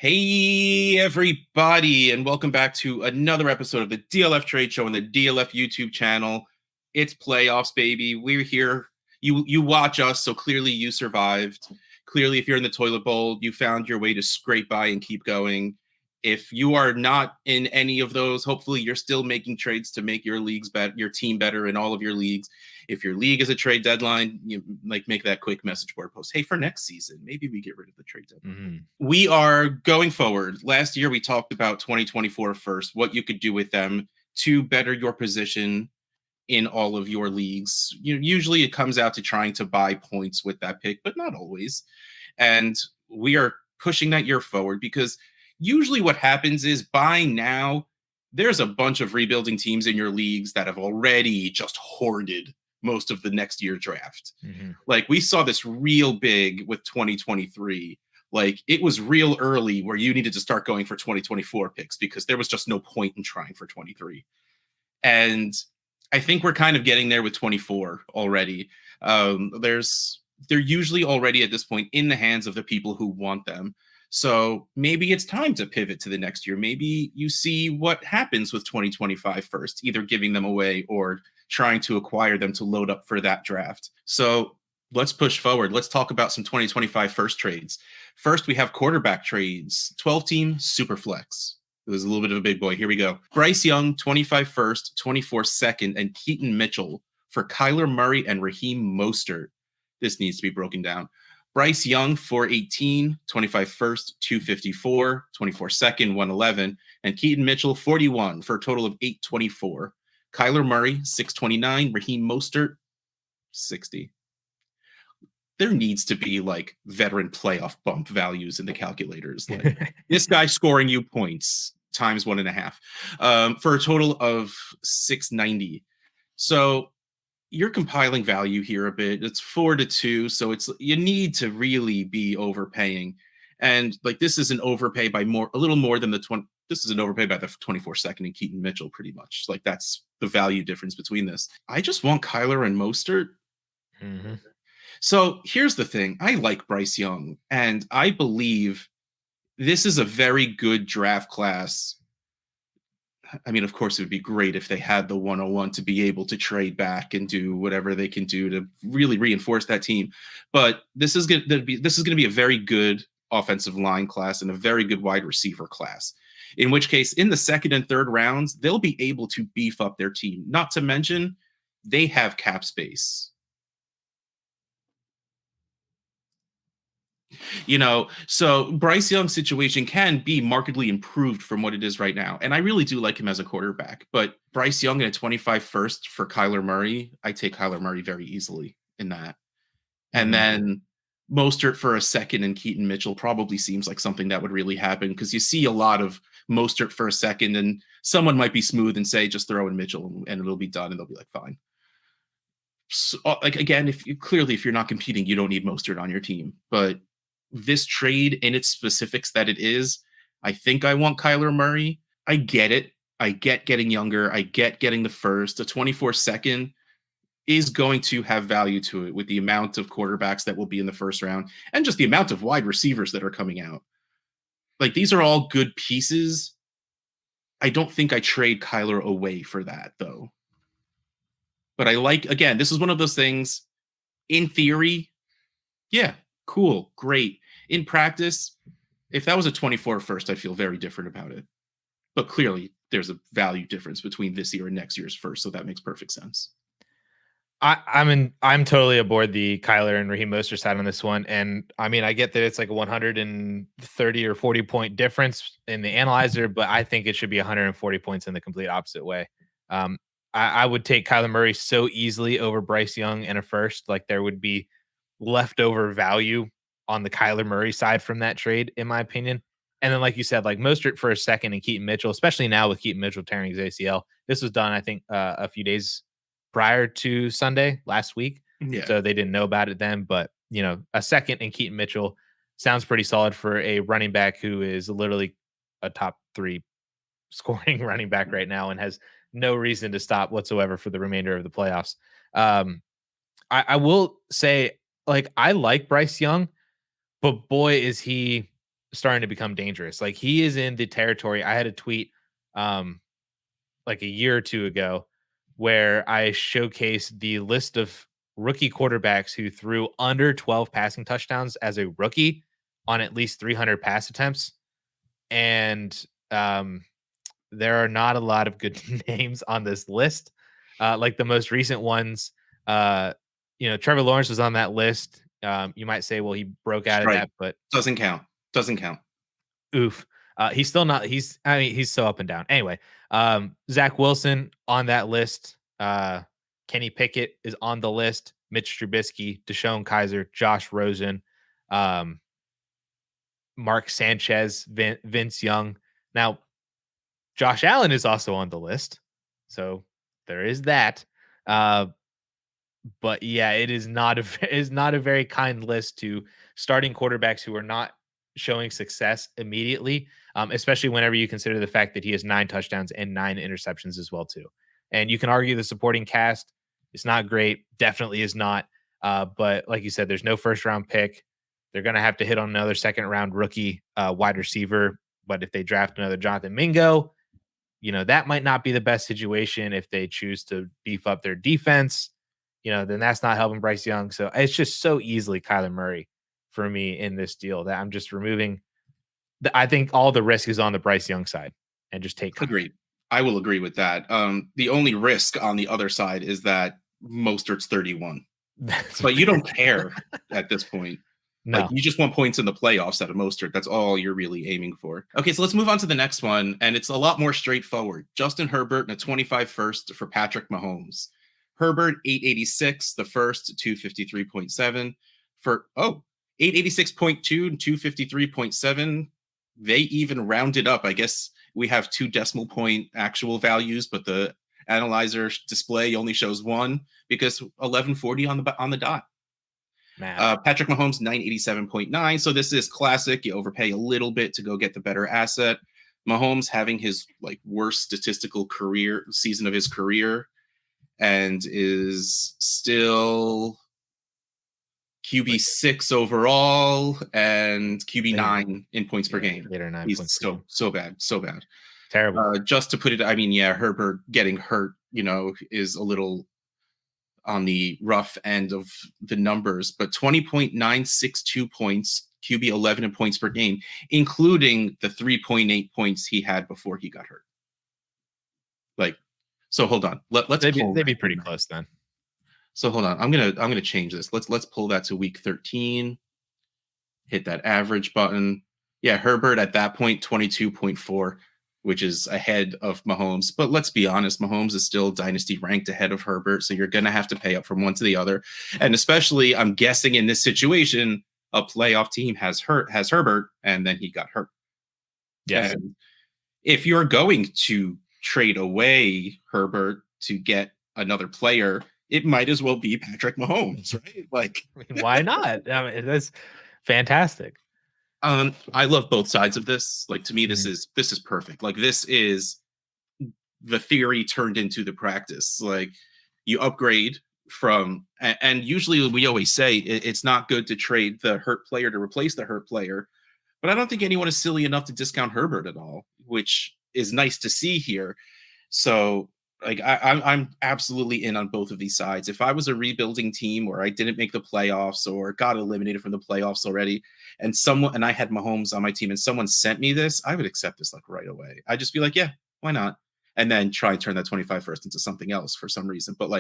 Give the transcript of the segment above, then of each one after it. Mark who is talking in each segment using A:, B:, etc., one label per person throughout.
A: Hey, everybody, and welcome back to another episode of the DLF Trade Show on the DLF YouTube channel. It's playoffs, baby. We're here. You watch us, so clearly you survived. Clearly, if you're in the toilet bowl, you found your way to scrape by and keep going. If you are not in any of those, hopefully you're still making trades to make your leagues better, your team better in all of your leagues. If your league is a trade deadline, you make that quick message board post. Hey, for next season, maybe we get rid of the trade deadline. We are going forward. Last year, we talked about 2024 first, what you could do with them to better your position in all of your leagues. Usually it comes out to trying to buy points with that pick, but not always. And we are pushing that year forward because usually what happens is by now, there's a bunch of rebuilding teams in your leagues that have already just hoarded most of the next year draft. Like we saw this real big with 2023. Like it was real early where you needed to start going for 2024 picks because there was just no point in trying for 23. And I think we're kind of getting there with 24 already. They're usually already at this point in the hands of the people who want them. So maybe it's time to pivot to the next year. Maybe you see what happens with 2025 first, either giving them away or trying to acquire them to load up for that draft. So let's push forward. Let's talk about some 2025 first trades. First, we have quarterback trades, 12-team super flex. It was a little bit of a big boy. Here we go. Bryce Young, 25 first, 24 second, and Keaton Mitchell for Kyler Murray and Raheem Mostert. This needs to be broken down. Bryce Young, 418, 25 first, 254, 24 second, 111, and Keaton Mitchell, 41 for a total of 824. Kyler Murray, 629, Raheem Mostert, 60. There needs to be like veteran playoff bump values in the calculators. Like this guy scoring you points times 1.5 for a total of 690. So you're compiling value here a bit. It's 4-2. So you need to really be overpaying. And like this is an overpay by a little more than the 20. This is an overpay by the 24 second and Keaton Mitchell, pretty much. Like that's the value difference between this. I just want Kyler and Mostert. So here's the thing. I like Bryce Young, and I believe this is a very good draft class. I mean, of course, it would be great if they had the 101 to be able to trade back and do whatever they can do to really reinforce that team. But this is going to be a very good offensive line class and a very good wide receiver class. In which case, in the second and third rounds, they'll be able to beef up their team. Not to mention, they have cap space. So Bryce Young's situation can be markedly improved from what it is right now. And I really do like him as a quarterback. But Bryce Young in a 25 first for Kyler Murray, I take Kyler Murray very easily in that. And then Mostert for a second and Keaton Mitchell probably seems like something that would really happen because you see a lot of Mostert for a second and someone might be smooth and say, just throw in Mitchell and it'll be done and they'll be like, fine. So, like, again, if you're not competing, you don't need Mostert on your team. But this trade in its specifics that it is, I think I want Kyler Murray. I get it. I get getting younger. I get getting the first. A 24 second is going to have value to it with the amount of quarterbacks that will be in the first round and just the amount of wide receivers that are coming out. Like, these are all good pieces. I don't think I trade Kyler away for that, though. But I like, again, this is one of those things, in theory, yeah, cool, great. In practice, if that was a 24 first, I feel very different about it. But clearly, there's a value difference between this year and next year's first, so that makes perfect sense.
B: I'm totally aboard the Kyler and Raheem Mostert side on this one. And I mean, I get that it's like a 130 or 40 point difference in the analyzer, but I think it should be 140 points in the complete opposite way. I would take Kyler Murray so easily over Bryce Young in a first. Like, there would be leftover value on the Kyler Murray side from that trade, in my opinion. And then, like you said, like Mostert for a second and Keaton Mitchell, especially now with Keaton Mitchell tearing his ACL. This was done, I think, a few days prior to Sunday last week.
A: Yeah.
B: So they didn't know about it then. But, a second and Keaton Mitchell sounds pretty solid for a running back who is literally a top 3 scoring running back right now and has no reason to stop whatsoever for the remainder of the playoffs. I will say, like, I like Bryce Young, but boy, is he starting to become dangerous. Like he is in the territory. I had a tweet like a year or two ago where I showcased the list of rookie quarterbacks who threw under 12 passing touchdowns as a rookie on at least 300 pass attempts. And there are not a lot of good names on this list. Like the most recent ones, Trevor Lawrence was on that list. You might say, well, he broke out of
A: Right.
B: that, but
A: Doesn't count. Doesn't count.
B: oof. He's still not. He's so up and down. Anyway, Zach Wilson on that list. Kenny Pickett is on the list. Mitch Trubisky, Deshaun Kaiser, Josh Rosen, Mark Sanchez, Vince Young. Now, Josh Allen is also on the list. So there is that. But yeah, it is not a very kind list to starting quarterbacks who are not showing success immediately, especially whenever you consider the fact that he has 9 touchdowns and 9 interceptions as well too. And you can argue the supporting cast is not great, definitely is not. But like you said, there's no first round pick. They're going to have to hit on another second round rookie wide receiver. But if they draft another Jonathan Mingo, that might not be the best situation. If they choose to beef up their defense, then that's not helping Bryce Young. So it's just so easily Kyler Murray for me in this deal that I'm just removing. I think all the risk is on the Bryce Young side and just take Kyler.
A: Agreed. I will agree with that. The only risk on the other side is that Mostert's 31. But you don't care at this point.
B: No.
A: Like you just want points in the playoffs out of Mostert. That's all you're really aiming for. Okay, so let's move on to the next one, and it's a lot more straightforward. Justin Herbert and a 25 first for Patrick Mahomes. Herbert 886, the first 253.7 for 886.2 and 253.7. They even rounded up. I guess we have 2 decimal point actual values, but the analyzer display only shows 1 because 1140 on the dot. Patrick Mahomes 987.9. So this is classic. You overpay a little bit to go get the better asset. Mahomes having his worst statistical career season of his career, and is still QB 6 overall and QB 9 in points per game.
B: 8 or 9
A: He's
B: points
A: so bad.
B: Terrible.
A: Just to put it, Herbert getting hurt, is a little on the rough end of the numbers, but 20.962 points, QB 11 in points per game, including the 3.8 points he had before he got hurt. So hold on.
B: They'd be pretty close then.
A: So hold on. I'm gonna change this. Let's pull that to week 13. Hit that average button. Yeah, Herbert at that point 22.4, which is ahead of Mahomes. But let's be honest, Mahomes is still dynasty ranked ahead of Herbert, so you're gonna have to pay up from one to the other. And especially, I'm guessing in this situation, a playoff team has Herbert, and then he got hurt.
B: Yes.
A: And if you're going to trade away Herbert to get another player, it might as well be Patrick Mahomes, right?
B: Why not? That's fantastic.
A: I love both sides of this. To me, this is perfect. This is the theory turned into the practice. You upgrade from, and usually we always say it's not good to trade the hurt player to replace the hurt player, but I don't think anyone is silly enough to discount Herbert at all, which is nice to see here. So I'm absolutely in on both of these sides. If I was a rebuilding team where I didn't make the playoffs or got eliminated from the playoffs already, and I had Mahomes on my team and someone sent me this, I would accept this right away. I'd just be like, yeah, why not? And then try and turn that 25 first into something else for some reason. But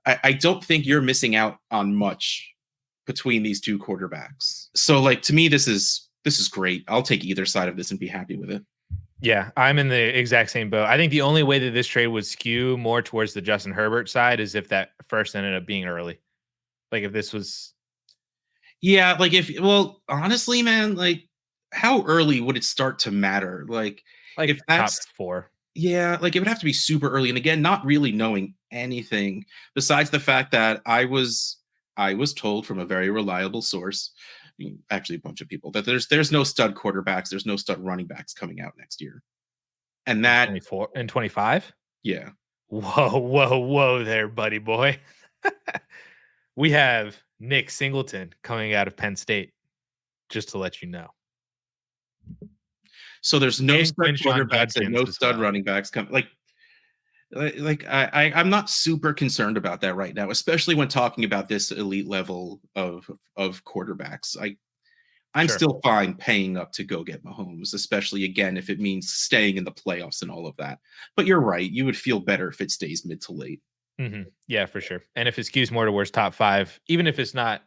A: I don't think you're missing out on much between these two quarterbacks. So to me, this is great. I'll take either side of this and be happy with it.
B: Yeah, I'm in the exact same boat. I think the only way that this trade would skew more towards the Justin Herbert side is if that first ended up being early. If this was.
A: Yeah, honestly, man, how early would it start to matter? If that's
B: top 4.
A: Yeah, it would have to be super early. And again, not really knowing anything besides the fact that I was told from a very reliable source, actually a bunch of people, that there's no stud quarterbacks, there's no stud running backs coming out next year. And that
B: 24 and 25?
A: Yeah.
B: Whoa there, buddy boy. We have Nick Singleton coming out of Penn State, just to let you know.
A: So there's no
B: And
A: stud
B: Quinshawn
A: quarterbacks and
B: Judkins
A: no
B: as
A: stud
B: well.
A: running backs. I'm not super concerned about that right now, especially when talking about this elite level of quarterbacks. I'm
B: Sure.
A: still fine paying up to go get Mahomes, especially again if it means staying in the playoffs and all of that. But you're right, you would feel better if it stays mid to late.
B: Yeah, for sure. And if it skews more towards top 5, even if it's not,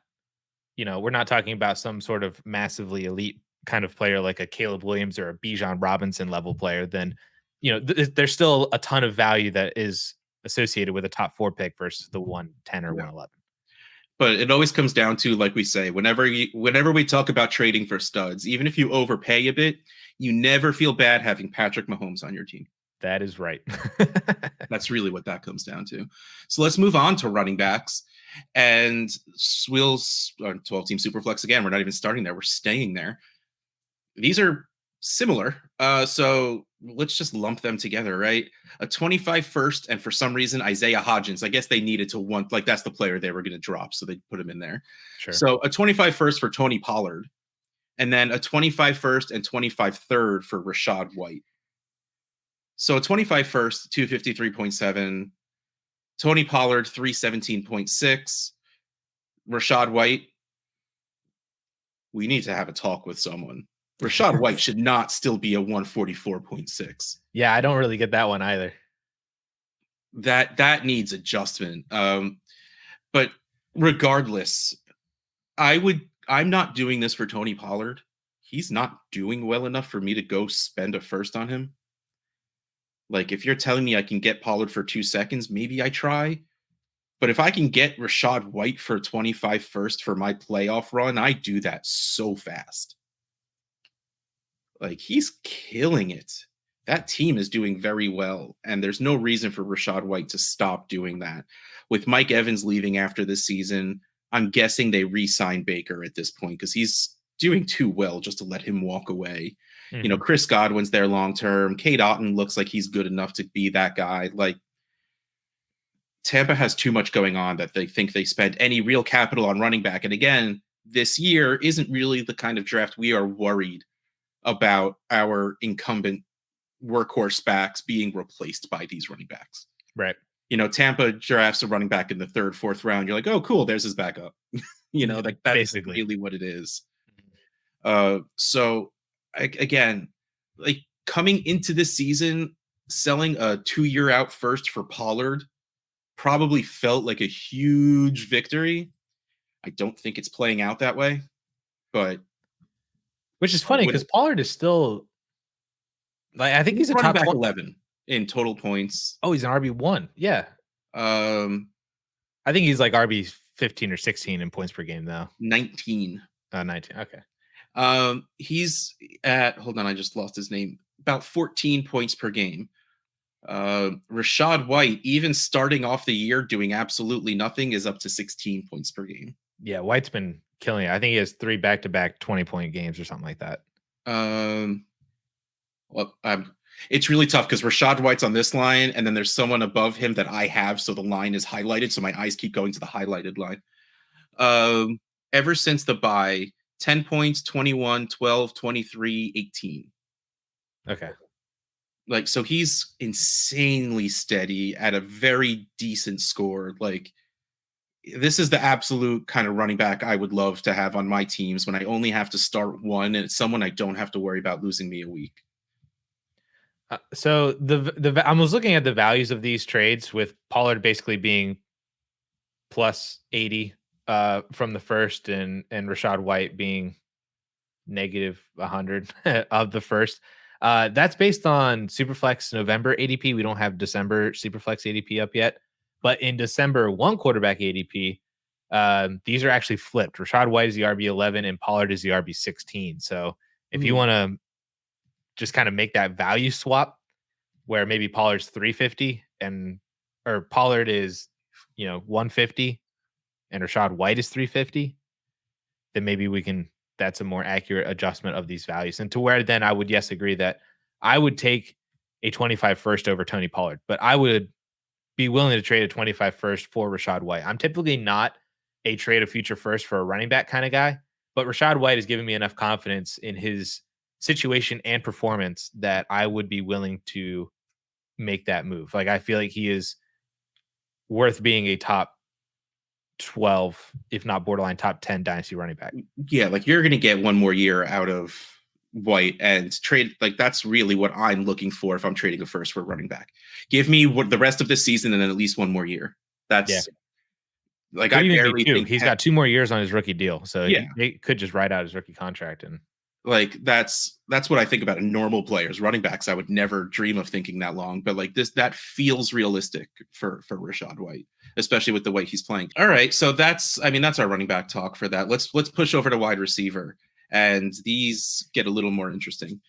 B: we're not talking about some sort of massively elite kind of player like a Caleb Williams or a Bijan Robinson level player, then there's still a ton of value that is associated with a top 4 pick versus the 110 or 111.
A: But it always comes down to, like we say, whenever we talk about trading for studs, even if you overpay a bit, you never feel bad having Patrick Mahomes on your team.
B: That is right.
A: That's really what that comes down to. So let's move on to running backs. And we'll 12-team Superflex again. We're not even starting there. We're staying there. These are similar. So let's just lump them together, right? A 25 first, and for some reason, Isaiah Hodgins. I guess they needed to want, like, that's the player they were going to drop, so they put him in there.
B: Sure.
A: So a 25 first for Tony Pollard, and then a 25 first and 25 third for Rachaad White. So a 25 first, 253.7. Tony Pollard, 317.6. Rachaad White, we need to have a talk with someone. Rachaad White should not still be a 144.6.
B: Yeah, I don't really get that one either.
A: That needs adjustment. But regardless, I'm not doing this for Tony Pollard. He's not doing well enough for me to go spend a first on him. Like, if you're telling me I can get Pollard for 2 seconds, maybe I try. But if I can get Rachaad White for 25 first for my playoff run, I do that so fast. Like, he's killing it. That team is doing very well, and there's no reason for Rachaad White to stop doing that. With Mike Evans leaving after this season, I'm guessing they re-sign Baker at this point because he's doing too well just to let him walk away. Chris Godwin's there long term. Cade Otton looks like he's good enough to be that guy. Like, Tampa has too much going on that they think they spent any real capital on running back. And again, this year isn't really the kind of draft we are worried about our incumbent workhorse backs being replaced by these running backs.
B: Right.
A: Tampa drafts a running back in the 3rd, 4th round. You're like, oh, cool, there's his backup. Like, that's
B: basically
A: really what it is. So again, like, coming into this season, selling a 2-year out first for Pollard probably felt like a huge victory. I don't think it's playing out that way, but
B: which is funny because Pollard is still, like, I think he's a top
A: 11 in total points.
B: Oh, he's an RB1. Yeah. I think he's like RB 15 or 16 in points per game though.
A: 19.
B: 19. Okay.
A: He's at, hold on, I just lost his name. About 14 points per game. Rachaad White, even starting off the year doing absolutely nothing, is up to 16 points per game.
B: Yeah, White's been killing it. I think he has 3 back-to-back 20-point games or something like that.
A: It's really tough because Rachaad White's on this line, and then there's someone above him that I have, so the line is highlighted, so my eyes keep going to the highlighted line. Ever since the bye, 10 points, 21, 12, 23, 18.
B: Okay.
A: Like, so he's insanely steady at a very decent score. Like, this is the absolute kind of running back I would love to have on my teams when I only have to start one, and it's someone I don't have to worry about losing me a week.
B: So I was looking at the values of these trades with Pollard basically being plus 80 from the first, and Rachaad White being negative 100 of the first. That's based on Superflex November ADP. We don't have December Superflex ADP up yet, but in December 1 quarterback ADP, these are actually flipped. Rachaad White is the RB11 and Pollard is the RB16. So if you want to just kind of make that value swap where maybe Pollard's 350 or Pollard is, 150 and Rachaad White is 350, then maybe that's a more accurate adjustment of these values. And to where then I would, yes, agree that I would take a 25 first over Tony Pollard, but I would be willing to trade a 25 first for Rachaad White. I'm typically not a trade a future first for a running back kind of guy, but Rachaad White has given me enough confidence in his situation and performance that I would be willing to make that move. Like, I feel like he is worth being a top 12, if not borderline top 10 dynasty running back.
A: Yeah, like you're going to get one more year out of White and trade. Like that's really what I'm looking for if I'm trading a first for a running back. Give me what the rest of this season and then at least one more year. That's like
B: Could
A: I
B: even be
A: barely
B: two.
A: think
B: He's got 2 more years on his rookie deal, so
A: Yeah.
B: they could just write out his rookie contract. And
A: like that's what I think about normal players. Running backs, I would never dream of thinking that long, but like that feels realistic for Rachaad White, especially with the way he's playing. All right, so that's our running back talk for that. Let's push over to wide receiver, and these get a little more interesting.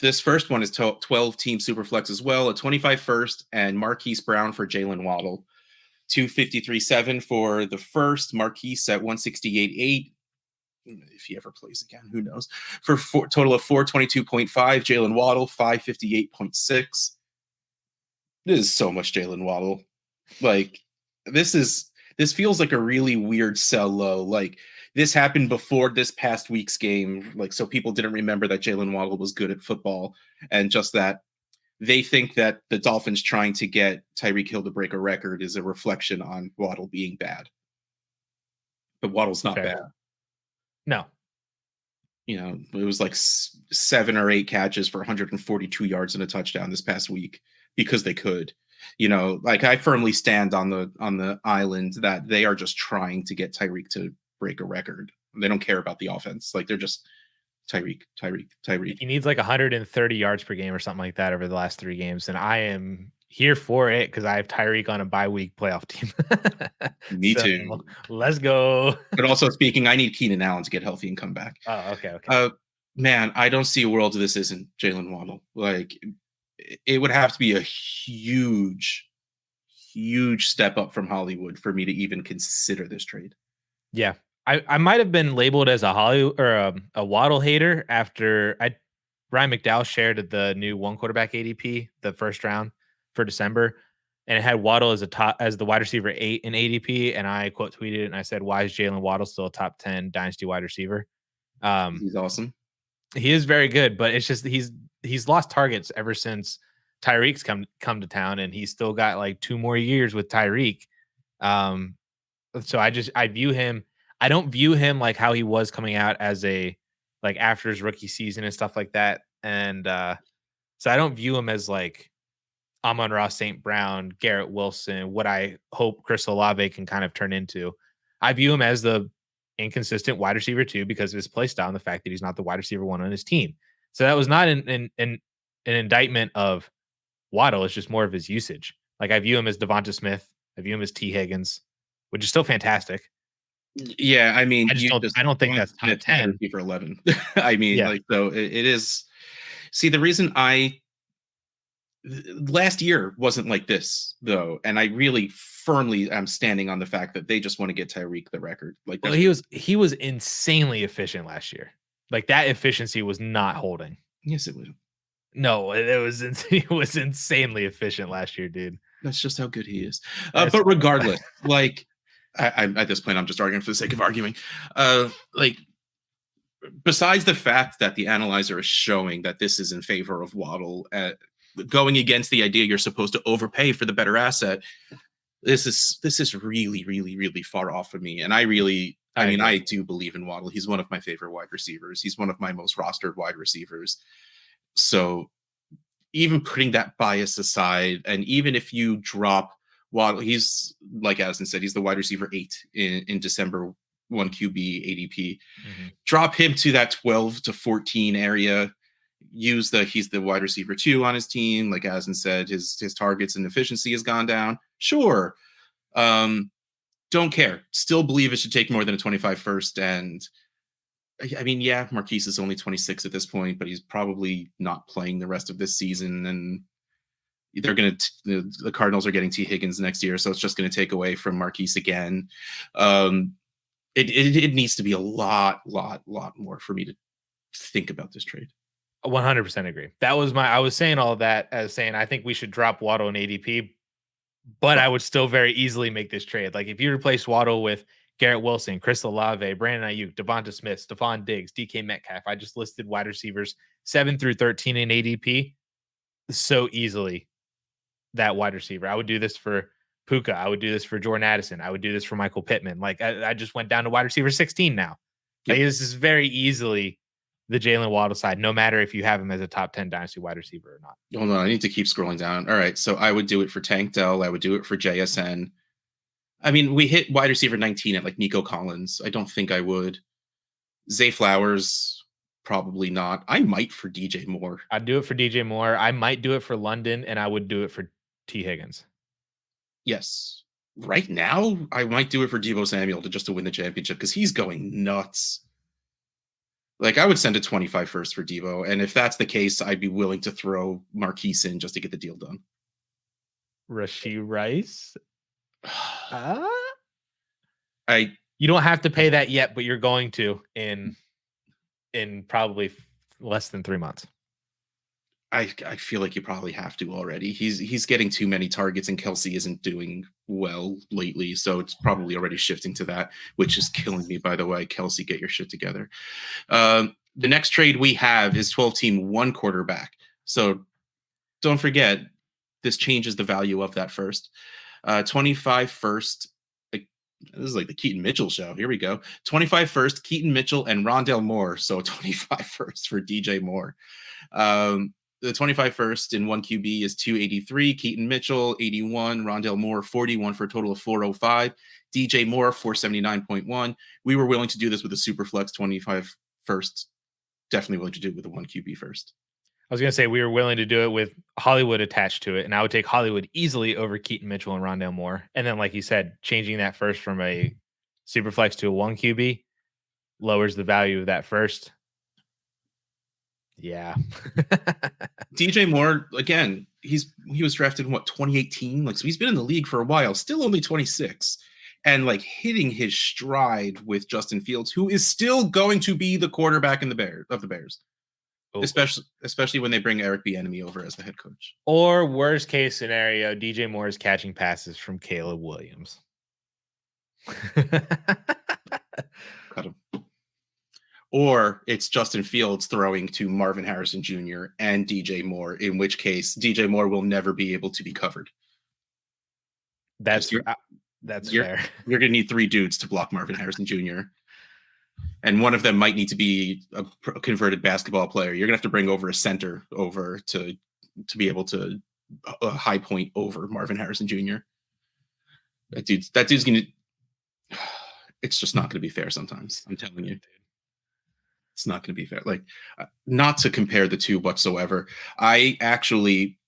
A: This first one is 12 team superflex as well, a 25 first and Marquise Brown for Jalen Waddle. 253.7 for the first, Marquise at 168.8. If he ever plays again, who knows? For total of 422.5, Jalen Waddle 558.6. This is so much Jalen Waddle. Like this feels like a really weird sell low. Like this happened before this past week's game, like so people didn't remember that Jalen Waddle was good at football, and just that they think that the Dolphins trying to get Tyreek Hill to break a record is a reflection on Waddle being bad. But Waddle's not bad.
B: No.
A: You know, it was like 7 or 8 catches for 142 yards and a touchdown this past week because they could. You know, like I firmly stand on the island that they are just trying to get Tyreek to break a record. They don't care about the offense. Like they're just Tyreek.
B: He needs like 130 yards per game or something like that over the last 3 games. And I am here for it because I have Tyreek on a bye week playoff team.
A: Me too.
B: Let's go.
A: But also speaking, I need Keenan Allen to get healthy and come back.
B: Oh, okay.
A: Man, I don't see a world this isn't Jalen Waddle. Like it would have to be a huge step up from Hollywood for me to even consider this trade.
B: Yeah. I might have been labeled as a Hollywood or a Waddle hater after Ryan McDowell shared the new 1 quarterback ADP, the first round for December, and it had Waddle as the wide receiver 8 in ADP, and I quote tweeted it and I said, "Why is Jalen Waddle still a top 10 dynasty wide receiver?"
A: He's awesome.
B: He is very good, but it's just he's lost targets ever since Tyreek's come to town, and he's still got like 2 more years with Tyreek. So I view him. I don't view him like how he was coming out as like after his rookie season and stuff like that. And so I don't view him as like Amon-Ra St. Brown, Garrett Wilson, what I hope Chris Olave can kind of turn into. I view him as the inconsistent wide receiver 2 because of his play style and the fact that he's not the wide receiver 1 on his team. So that was not an indictment of Waddle. It's just more of his usage. Like I view him as Devonta Smith. I view him as T. Higgins, which is still fantastic.
A: Yeah, I mean,
B: I don't think that's top 10
A: for 11. I mean, like so it is. See, the reason last year wasn't like this though, and I really firmly am standing on the fact that they just want to get Tyreek the record. Like,
B: well, he was insanely efficient last year. Like that efficiency was not holding.
A: Yes, it was.
B: No, it was insanely efficient last year, dude.
A: That's just how good he is. But regardless, like. I'm at this point, I'm just arguing for the sake of arguing. Like, besides the fact that the analyzer is showing that this is in favor of Waddle, going against the idea you're supposed to overpay for the better asset, this is really, really, really far off of me. And I do believe in Waddle. He's one of my favorite wide receivers. He's one of my most rostered wide receivers. So even putting that bias aside, and even if you drop Waddle, he's like Addison said, he's the wide receiver 8 in December 1 QB ADP. Mm-hmm. Drop him to that 12 to 14 area. He's the wide receiver 2 on his team. Like Addison said, his targets and efficiency has gone down. Sure. Don't care. Still believe it should take more than a 25 first. And I mean, yeah, Marquise is only 26 at this point, but he's probably not playing the rest of this season. And the Cardinals are getting T. Higgins next year, so it's just going to take away from Marquise again. It needs to be a lot more for me to think about this trade.
B: 100% agree. I was saying all of that as saying I think we should drop Waddle and ADP, but I would still very easily make this trade. Like if you replace Waddle with Garrett Wilson, Chris Olave, Brandon Ayuk, Devonta Smith, Stephon Diggs, DK Metcalf. I just listed wide receivers 7 through 13 in ADP so easily. That wide receiver. I would do this for Puka. I would do this for Jordan Addison. I would do this for Michael Pittman. Like I just went down to wide receiver 16 now. Yep. Like, this is very easily the Jalen Waddle side, no matter if you have him as a top 10 dynasty wide receiver or not.
A: Hold on, I need to keep scrolling down. All right, so I would do it for Tank Dell. I would do it for JSN. I mean, we hit wide receiver 19 at like Nico Collins. I don't think I would. Zay Flowers, probably not. I might for DJ Moore.
B: I'd do it for DJ Moore. I might do it for London, and I would do it for T. Higgins.
A: Yes. Right now, I might do it for Deebo Samuel to win the championship because he's going nuts. Like, I would send a 25 first for Deebo, and if that's the case, I'd be willing to throw Marquise in just to get the deal done.
B: Rashee Rice? You don't have to pay that yet, but you're going to in probably less than 3 months.
A: I feel like you probably have to already. He's getting too many targets, and Kelsey isn't doing well lately, so it's probably already shifting to that, which is killing me, by the way. Kelsey, get your shit together. The next trade we have is 12-team 1 quarterback. So don't forget, this changes the value of that first. 25 first. This is like the Keaton Mitchell show. Here we go. 25 first, Keaton Mitchell and Rondale Moore. So 25 first for DJ Moore. The 25 first in 1 QB is 283. Keaton Mitchell, 81. Rondale Moore, 41 for a total of 405. DJ Moore, 479.1. We were willing to do this with a super flex 25 first. Definitely willing to do it with a 1 QB first.
B: I was going to say we were willing to do it with Hollywood attached to it, and I would take Hollywood easily over Keaton Mitchell and Rondale Moore. And then, like you said, changing that first from a super flex to a 1 QB lowers the value of that first. Yeah.
A: DJ Moore, again, he was drafted in 2018? Like, so he's been in the league for a while, still only 26. And like hitting his stride with Justin Fields, who is still going to be the quarterback of the Bears. Oh. Especially when they bring Eric Bieniemy over as the head coach.
B: Or worst case scenario, DJ Moore is catching passes from Caleb Williams.
A: Cut him. Or it's Justin Fields throwing to Marvin Harrison Jr. and DJ Moore, in which case DJ Moore will never be able to be covered.
B: That's fair.
A: You're going to need 3 dudes to block Marvin Harrison Jr. And one of them might need to be a converted basketball player. You're going to have to bring over a center over to be able to high point over Marvin Harrison Jr. That dude's going to. It's just not going to be fair sometimes. I'm telling you. It's not going to be fair. Like, not to compare the two whatsoever. I actually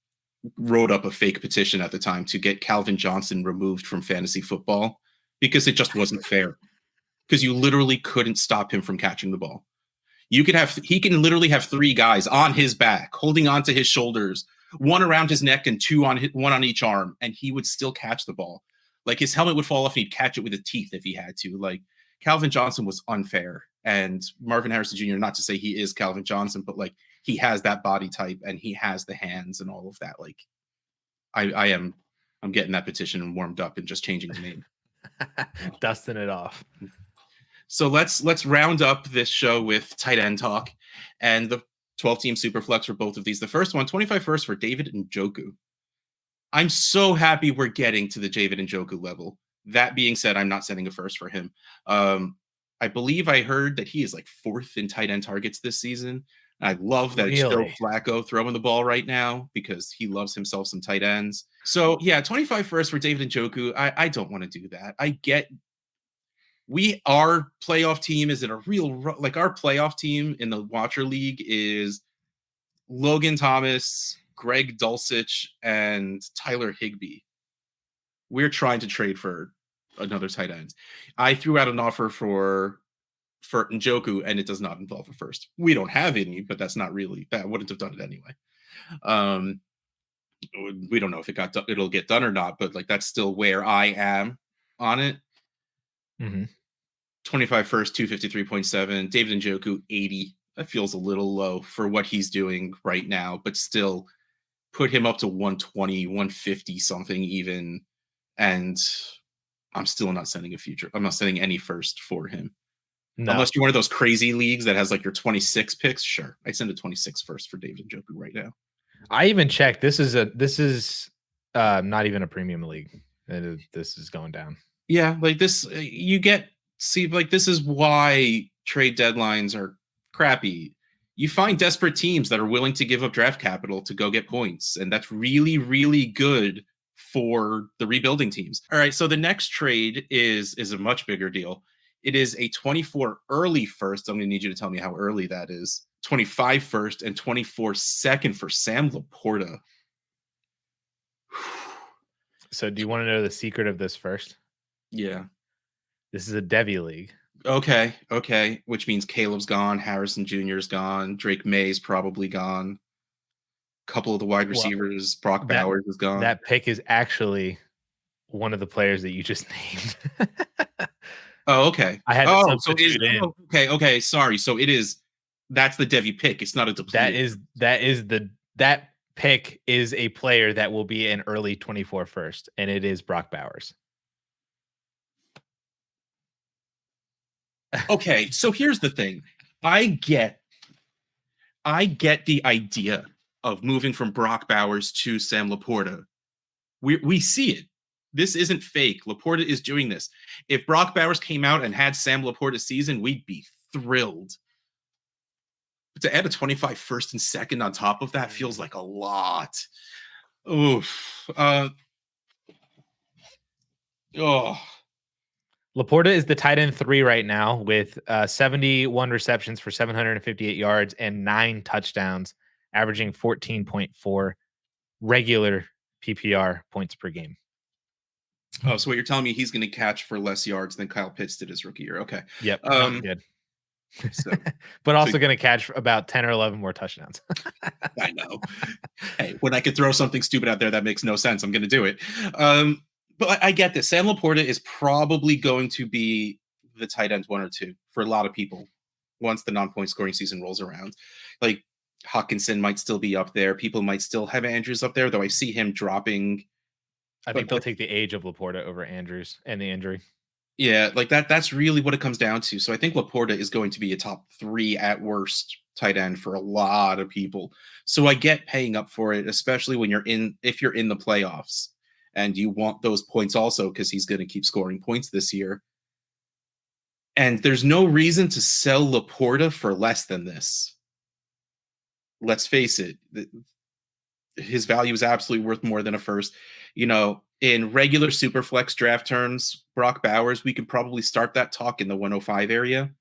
A: wrote up a fake petition at the time to get Calvin Johnson removed from fantasy football because it just wasn't fair. Because you literally couldn't stop him from catching the ball. He can literally have 3 guys on his back, holding onto his shoulders, 1 around his neck and 1 on each arm, and he would still catch the ball. Like, his helmet would fall off and he'd catch it with his teeth if he had to. Like, Calvin Johnson was unfair. And Marvin Harrison Jr., not to say he is Calvin Johnson, but like, he has that body type and he has the hands and all of that. Like, I'm getting that petition warmed up and just changing the name.
B: Dusting it off.
A: So let's round up this show with tight end talk and the 12-team superflex for both of these. The first one, 25 first for David Njoku. I'm so happy we're getting to the David Njoku level. That being said, I'm not sending a first for him. I believe I heard that he is like 4th in tight end targets this season. I love that it's still Flacco throwing the ball right now because he loves himself some tight ends. So yeah, 25 first for David Njoku. I don't want to do that. I get our playoff team is in a real, like, our playoff team in the Watcher League is Logan Thomas, Greg Dulcich, and Tyler Higbee. We're trying to trade for another tight end. I threw out an offer for Njoku, and it does not involve a first. We don't have any, but that wouldn't have done it anyway. We don't know if it'll get done or not, but like, that's still where I am on it.
B: Mm-hmm.
A: 25 first, 253.7. David Njoku, 80. That feels a little low for what he's doing right now, but still put him up to 120, 150 something even. And I'm still not sending a future. I'm not sending any first for him.
B: No.
A: Unless you're one of those crazy leagues that has like your 26 picks. Sure. I send a 26 first for David Njoku right now.
B: I even checked. This is not even a premium league. This is going down.
A: Yeah, like this, this is why trade deadlines are crappy. You find desperate teams that are willing to give up draft capital to go get points, and that's really, really good for the rebuilding teams. All right, so the next trade is a much bigger deal. It is a 24 early first. I'm going to need you to tell me how early that is. 25 first and 24 second for Sam LaPorta.
B: So do you want to know the secret of this first?
A: Yeah.
B: This is a Devy league.
A: Okay. Which means Caleb's gone, Harrison Jr.'s gone, Drake May's probably gone. A couple of the wide receivers, Brock Bowers is gone.
B: That pick is actually one of the players that you just named.
A: Oh, okay.
B: I had to substitute in.
A: Okay. Sorry. So that's the Devy pick. It's not a depleted.
B: That pick is a player that will be an early 24 first, and it is Brock Bowers.
A: Okay, so here's the thing. I get the idea of moving from Brock Bowers to Sam LaPorta. We see it. This isn't fake. LaPorta is doing this. If Brock Bowers came out and had Sam LaPorta's season, we'd be thrilled. But to add a 25 first and second on top of that feels like a lot. Oof.
B: LaPorta is the tight end 3 right now with 71 receptions for 758 yards and 9 touchdowns, averaging 14.4 regular PPR points per game.
A: Oh, so what you're telling me, he's going to catch for less yards than Kyle Pitts did his rookie year. Okay.
B: Yep. Good. So, but also going to catch about 10 or 11 more touchdowns.
A: I know. Hey, when I could throw something stupid out there that makes no sense, I'm going to do it. But I get this. Sam LaPorta is probably going to be the tight end 1 or 2 for a lot of people once the non-point scoring season rolls around. Like Hawkinson might still be up there. People might still have Andrews up there, though I see him dropping.
B: I think they'll take the age of LaPorta over Andrews and the injury.
A: Yeah, like that's really what it comes down to. So I think LaPorta is going to be a top 3 at worst tight end for a lot of people. So I get paying up for it, especially when if you're in the playoffs and you want those points also because he's going to keep scoring points this year. And there's no reason to sell LaPorta for less than this. Let's face it, his value is absolutely worth more than a first. You know, in regular Superflex draft terms, Brock Bowers, we could probably start that talk in the 105 area.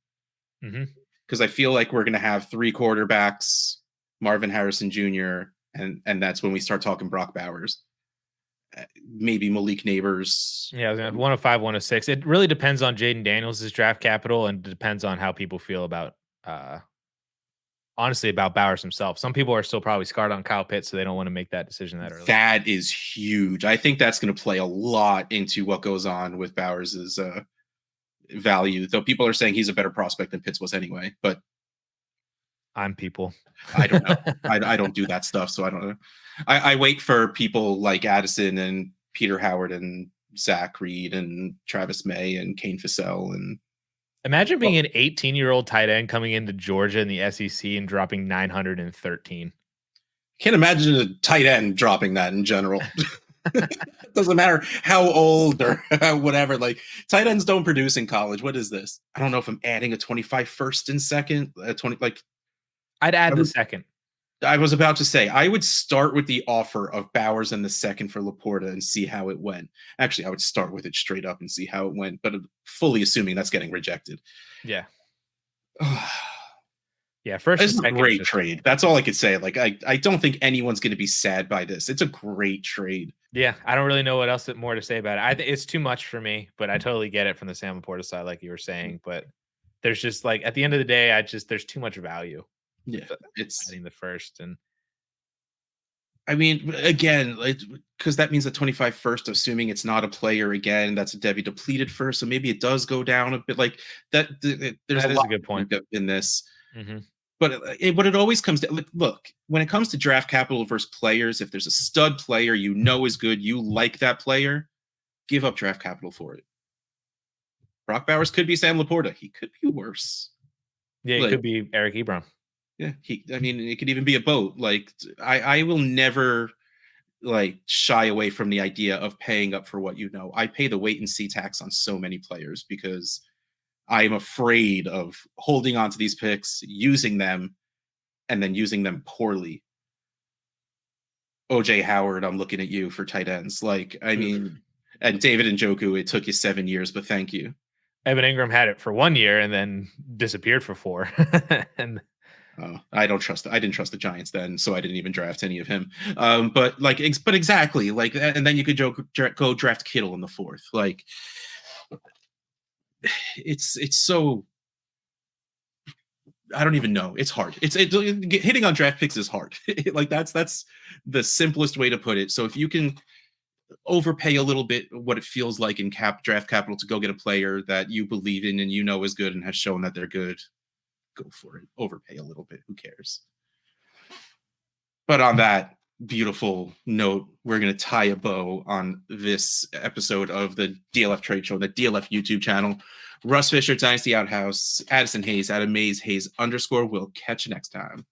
A: Because I feel like we're going to have 3 quarterbacks, Marvin Harrison Jr., and that's when we start talking Brock Bowers. Maybe Malik Neighbors.
B: Yeah, 105, 106. It really depends on Jaden Daniels' draft capital and depends on how people feel about, honestly, about Bowers himself. Some people are still probably scarred on Kyle Pitts, so they don't want to make that decision that early.
A: That is huge. I think that's going to play a lot into what goes on with Bowers' value, though people are saying he's a better prospect than Pitts was anyway. But
B: I'm people.
A: I don't know. I don't do that stuff, so I don't know. I wait for people like Addison and Peter Howard and Zach Reed and Travis May and Kane Fassell. And
B: imagine being an 18-year-old tight end coming into Georgia in the SEC and dropping 913.
A: Can't imagine a tight end dropping that in general. It doesn't matter how old or whatever. Like, tight ends don't produce in college. What is this? I don't know if I'm adding a 25 first and second. 20 like.
B: I'd add the second.
A: I was about to say, I would start with the offer of Bowers and the second for LaPorta and see how it went. Actually, I would start with it straight up and see how it went, but fully assuming that's getting rejected.
B: Yeah. Yeah, first
A: it's a great trade. That's all I could say. Like, I don't think anyone's going to be sad by this. It's a great trade.
B: Yeah, I don't really know what else more to say about it. I think it's too much for me, but I totally get it from the Sam LaPorta side, like you were saying. But there's just like, at the end of the day, there's too much value.
A: Yeah, it's
B: adding the first. And
A: I mean, again, because that means a 25 first, assuming it's not a player again, that's a Devy depleted first. So maybe it does go down a bit like that. There's a good point in this. But what it always comes to, look, when it comes to draft capital versus players, if there's a stud player you know is good, you like that player, give up draft capital for it. Brock Bowers could be Sam LaPorta. He could be worse.
B: Yeah, it could be Eric Ebron.
A: Yeah, it could even be a boat. Like I will never like shy away from the idea of paying up for what you know. I pay the wait and see tax on so many players because I'm afraid of holding on to these picks, using them, and then using them poorly. OJ Howard, I'm looking at you for tight ends. Like, I mean, and David Njoku, it took you 7 years, but thank you.
B: Evan Ingram had it for 1 year and then disappeared for 4. And
A: I didn't trust the Giants then, so I didn't even draft any of him. But exactly, like, and then you could go draft Kittle in the 4th. Like, it's so, I don't even know. It's hard. Hitting on draft picks is hard. Like that's the simplest way to put it. So if you can overpay a little bit what it feels like in draft capital to go get a player that you believe in and you know is good and has shown that they're good, go for it. Overpay a little bit. Who cares? But on that beautiful note, we're going to tie a bow on this episode of the DLF Trade Show, the DLF YouTube channel. Russ Fisher, Dynasty Outhouse, Addison Hayes, Adam Mays, Hayes _. We'll catch you next time.